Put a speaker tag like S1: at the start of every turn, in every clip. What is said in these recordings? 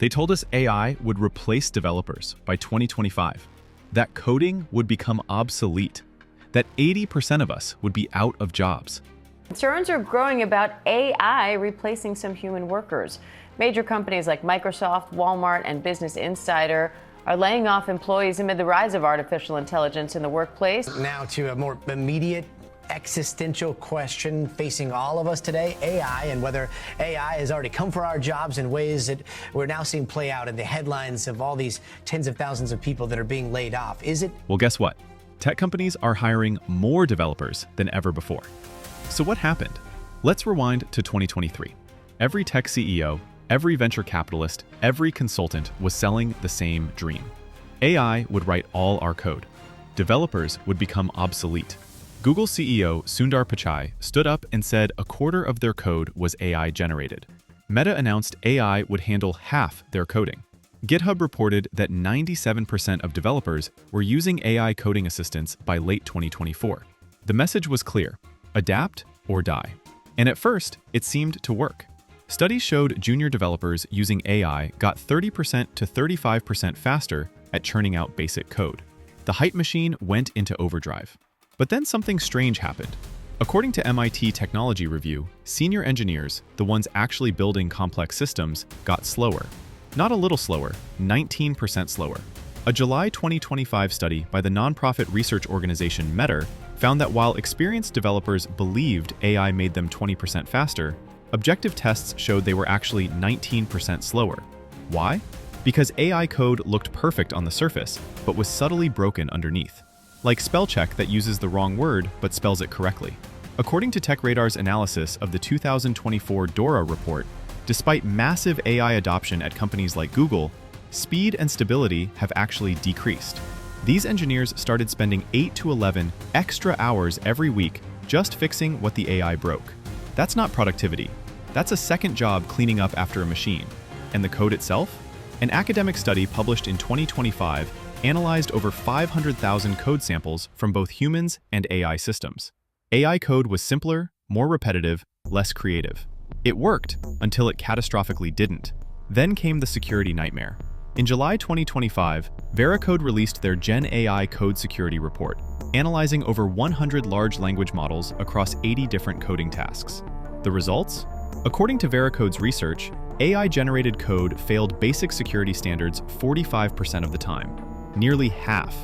S1: They told us AI would replace developers by 2025, that coding would become obsolete, that 80% of us would be out of jobs.
S2: Concerns are growing about AI replacing some human workers. Major companies like Microsoft, Walmart, and Business Insider are laying off employees amid the rise of artificial intelligence in the workplace.
S3: Now to a more immediate existential question facing all of us today, AI, and whether AI has already come for our jobs in ways that we're now seeing play out in the headlines of all these tens of thousands of people that are being laid off. Is it?
S1: Well, guess what? Tech companies are hiring more developers than ever before. So what happened? Let's rewind to 2023. Every tech CEO, every venture capitalist, every consultant was selling the same dream. AI would write all our code. Developers would become obsolete. Google CEO Sundar Pichai stood up and said a quarter of their code was AI generated. Meta announced AI would handle half their coding. GitHub reported that 97% of developers were using AI coding assistants by late 2024. The message was clear: adapt or die. And at first, it seemed to work. Studies showed junior developers using AI got 30% to 35% faster at churning out basic code. The hype machine went into overdrive. But then something strange happened. According to MIT Technology Review, senior engineers, the ones actually building complex systems, got slower. Not a little slower, 19% slower. A July 2025 study by the nonprofit research organization METR found that while experienced developers believed AI made them 20% faster, objective tests showed they were actually 19% slower. Why? Because AI code looked perfect on the surface, but was subtly broken underneath. Like spell check that uses the wrong word but spells it correctly. According to TechRadar's analysis of the 2024 DORA report, despite massive AI adoption at companies like Google, speed and stability have actually decreased. These engineers started spending 8 to 11 extra hours every week just fixing what the AI broke. That's not productivity. That's a second job cleaning up after a machine. And the code itself? An academic study published in 2025 analyzed over 500,000 code samples from both humans and AI systems. AI code was simpler, more repetitive, less creative. It worked until it catastrophically didn't. Then came the security nightmare. In July 2025, Veracode released their GenAI code security report, analyzing over 100 large language models across 80 different coding tasks. The results? According to Veracode's research, AI-generated code failed basic security standards 45% of the time. Nearly half.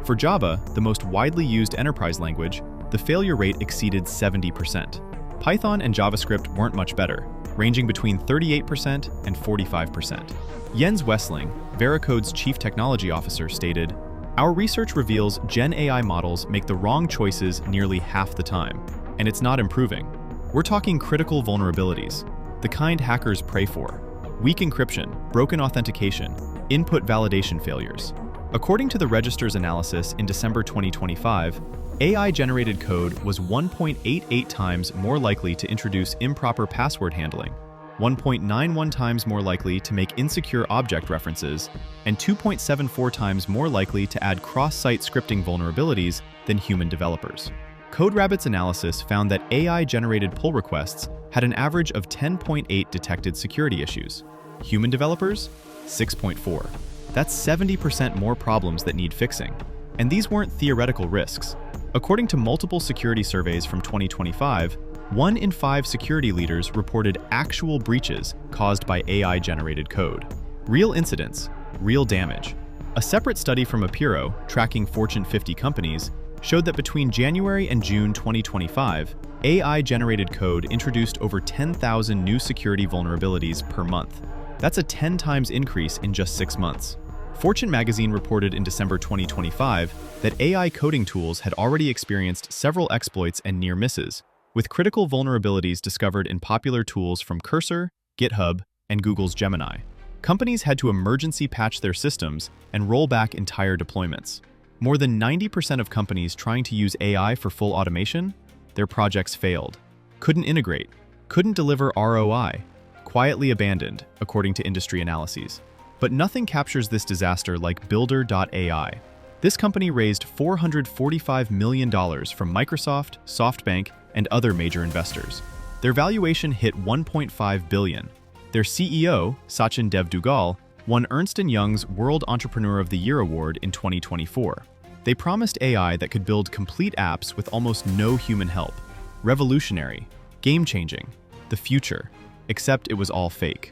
S1: For Java, the most widely used enterprise language, the failure rate exceeded 70%. Python and JavaScript weren't much better, ranging between 38% and 45%. Jens Wessling, Veracode's chief technology officer, stated, "Our research reveals GenAI models make the wrong choices nearly half the time, and it's not improving. We're talking critical vulnerabilities, the kind hackers pray for: weak encryption, broken authentication, input validation failures." According to the Register's analysis in December 2025, AI-generated code was 1.88 times more likely to introduce improper password handling, 1.91 times more likely to make insecure object references, and 2.74 times more likely to add cross-site scripting vulnerabilities than human developers. CodeRabbit's analysis found that AI-generated pull requests had an average of 10.8 detected security issues. Human developers? 6.4. That's 70% more problems that need fixing. And these weren't theoretical risks. According to multiple security surveys from 2025, 1 in 5 security leaders reported actual breaches caused by AI-generated code. Real incidents, real damage. A separate study from Apiro, tracking Fortune 50 companies, showed that between January and June 2025, AI-generated code introduced over 10,000 new security vulnerabilities per month. That's a 10 times increase in just 6 months. Fortune magazine reported in December 2025 that AI coding tools had already experienced several exploits and near misses, with critical vulnerabilities discovered in popular tools from Cursor, GitHub, and Google's Gemini. Companies had to emergency patch their systems and roll back entire deployments. More than 90% of companies trying to use AI for full automation, their projects failed. Couldn't integrate, couldn't deliver ROI, quietly abandoned, according to industry analyses. But nothing captures this disaster like Builder.ai. This company raised $445 million from Microsoft, SoftBank, and other major investors. Their valuation hit $1.5 billion. Their CEO, Sachin Dev Dugal, won Ernst & Young's World Entrepreneur of the Year award in 2024. They promised AI that could build complete apps with almost no human help. Revolutionary, game-changing, the future, except it was all fake.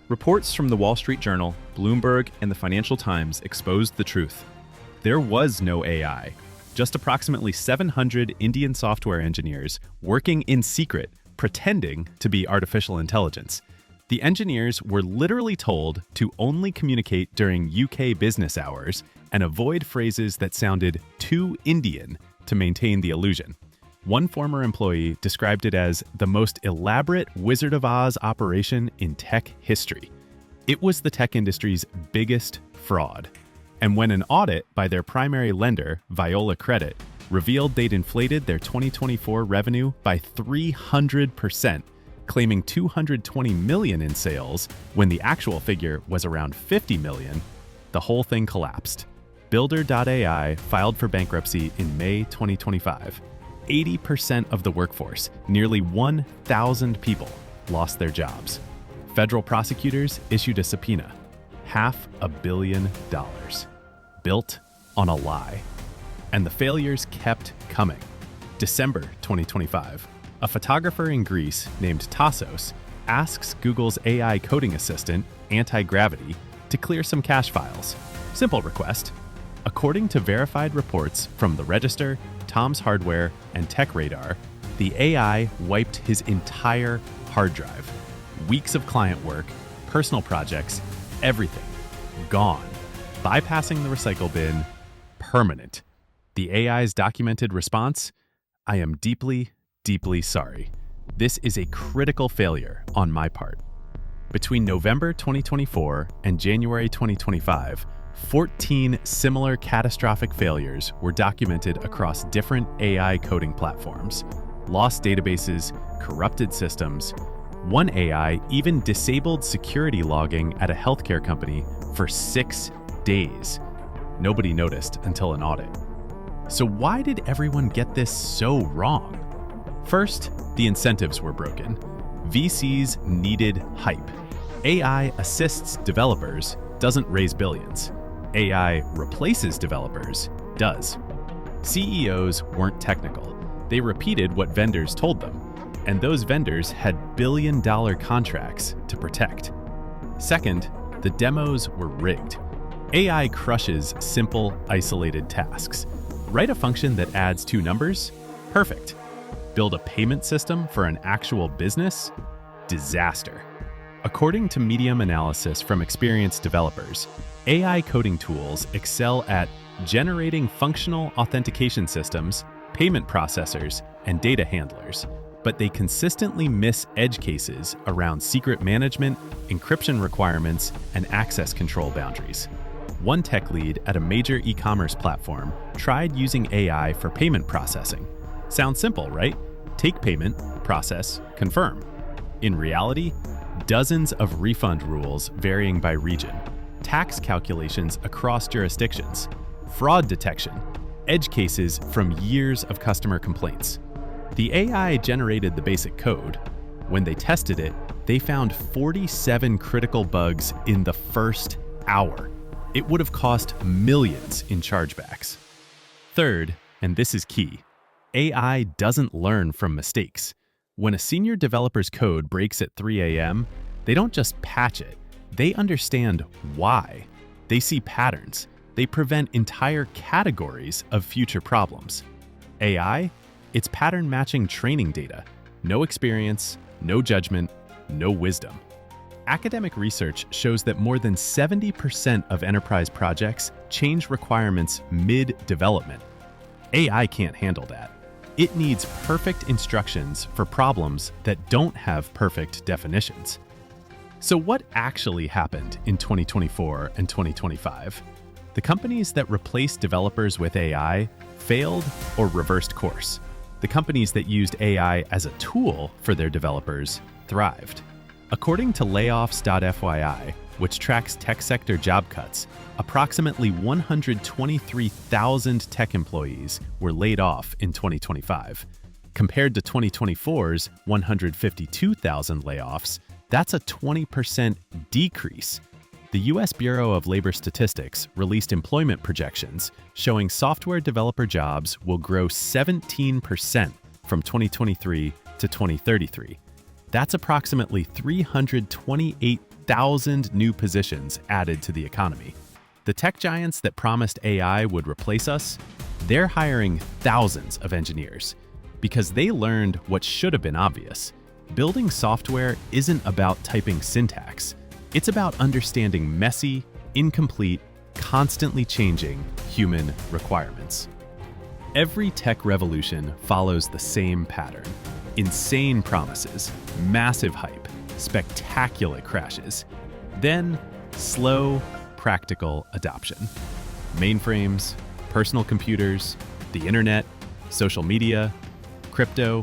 S1: Reports from the Wall Street Journal, Bloomberg, and the Financial Times exposed the truth. There was no AI, just approximately 700 Indian software engineers working in secret, pretending to be artificial intelligence. The engineers were literally told to only communicate during UK business hours and avoid phrases that sounded too Indian to maintain the illusion. One former employee described it as the most elaborate Wizard of Oz operation in tech history. It was the tech industry's biggest fraud. And when an audit by their primary lender, Viola Credit, revealed they'd inflated their 2024 revenue by 300%, claiming $220 million in sales when the actual figure was around $50 million, the whole thing collapsed. Builder.ai filed for bankruptcy in May 2025. 80% of the workforce, nearly 1,000 people, lost their jobs. Federal prosecutors issued a subpoena. $500 million. Built on a lie. And the failures kept coming. December 2025. A photographer in Greece named Tassos asks Google's AI coding assistant, Anti-Gravity, to clear some cache files. Simple request. According to verified reports from The Register, Tom's Hardware, and TechRadar, the AI wiped his entire hard drive. Weeks of client work, personal projects, everything. Gone. Bypassing the recycle bin. Permanent. The AI's documented response? I am deeply, deeply sorry. This is a critical failure on my part. Between November 2024 and January 2025, 14 similar catastrophic failures were documented across different AI coding platforms. Lost databases, corrupted systems. One AI even disabled security logging at a healthcare company for 6 days. Nobody noticed until an audit. So why did everyone get this so wrong? First, the incentives were broken. VCs needed hype. AI assists developers, doesn't raise billions. AI replaces developers, does. CEOs weren't technical. They repeated what vendors told them, and those vendors had billion-dollar contracts to protect. Second, the demos were rigged. AI crushes simple, isolated tasks. Write a function that adds 2 numbers? Perfect. Build a payment system for an actual business? Disaster. According to Medium analysis from experienced developers, AI coding tools excel at generating functional authentication systems, payment processors, and data handlers, but they consistently miss edge cases around secret management, encryption requirements, and access control boundaries. One tech lead at a major e-commerce platform tried using AI for payment processing. Sounds simple, right? Take payment, process, confirm. In reality, dozens of refund rules varying by region, tax calculations across jurisdictions, fraud detection, edge cases from years of customer complaints. The AI generated the basic code. When they tested it, they found 47 critical bugs in the first hour. It would have cost millions in chargebacks. Third, and this is key, AI doesn't learn from mistakes. When a senior developer's code breaks at 3 a.m., they don't just patch it. They understand why. They see patterns. They prevent entire categories of future problems. AI? It's pattern matching training data. No experience, no judgment, no wisdom. Academic research shows that more than 70% of enterprise projects change requirements mid-development. AI can't handle that. It needs perfect instructions for problems that don't have perfect definitions. So what actually happened in 2024 and 2025? The companies that replaced developers with AI failed or reversed course. The companies that used AI as a tool for their developers thrived. According to layoffs.fyi, which tracks tech sector job cuts, approximately 123,000 tech employees were laid off in 2025. Compared to 2024's 152,000 layoffs, that's a 20% decrease. The U.S. Bureau of Labor Statistics released employment projections showing software developer jobs will grow 17% from 2023 to 2033. That's approximately 328,000 new positions added to the economy. The tech giants that promised AI would replace us, they're hiring thousands of engineers because they learned what should have been obvious. Building software isn't about typing syntax. It's about understanding messy, incomplete, constantly changing human requirements. Every tech revolution follows the same pattern. Insane promises, massive hype, spectacular crashes, then slow, practical adoption. Mainframes, personal computers, the internet, social media, crypto,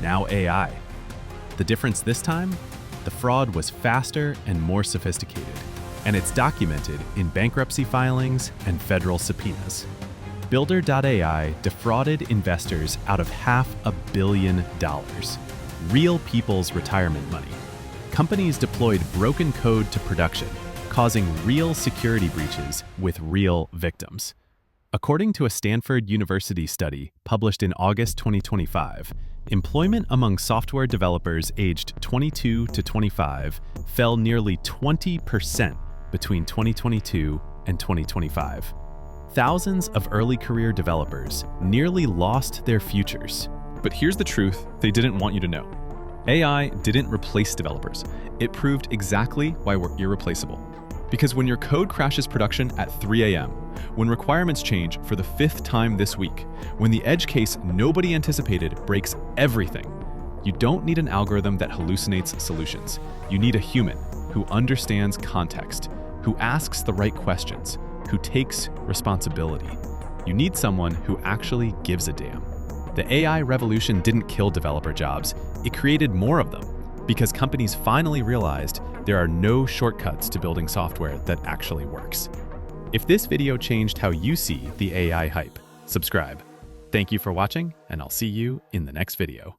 S1: now AI. The difference this time? The fraud was faster and more sophisticated, and it's documented in bankruptcy filings and federal subpoenas. Builder.ai defrauded investors out of $500 million, real people's retirement money. Companies deployed broken code to production, causing real security breaches with real victims. According to a Stanford University study published in August 2025, employment among software developers aged 22 to 25 fell nearly 20% between 2022 and 2025. Thousands of early career developers nearly lost their futures.
S4: But here's the truth they didn't want you to know. AI didn't replace developers. It proved exactly why we're irreplaceable. Because when your code crashes production at 3 a.m., when requirements change for the 5th time this week, when the edge case nobody anticipated breaks everything, you don't need an algorithm that hallucinates solutions. You need a human who understands context, who asks the right questions, who takes responsibility. You need someone who actually gives a damn. The AI revolution didn't kill developer jobs, it created more of them, because companies finally realized there are no shortcuts to building software that actually works. If this video changed how you see the AI hype, subscribe. Thank you for watching, and I'll see you in the next video.